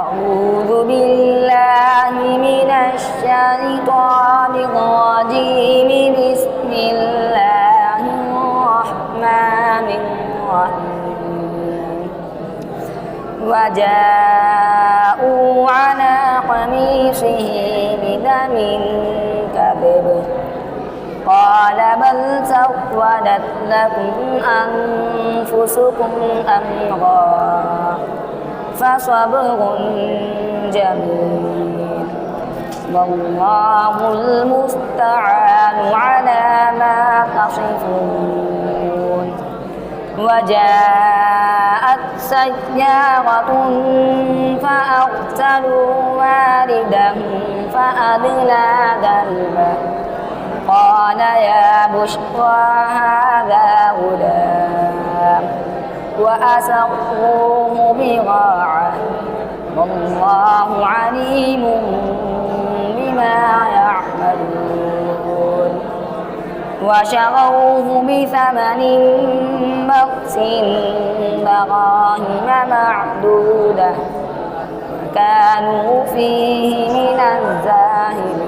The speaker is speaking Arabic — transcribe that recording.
أعوذ بالله من الشيطان الرجيم. بسم الله الرحمن الرحيم. وجاءوا على قميصه بدم كذب قال بل سولت لكم أنفسكم أمرا فصبر جميل والله المستعان على ما تصفون. وجاءت سيارة فأرسلوا واردهم فأدلى دلوه قال يا بشرى هذا غلام وأسروه بضاعة والله عليم بما يعملون. وشروه بثمن بخس دراهم معدودة وكانوا فيه من الزاهدين.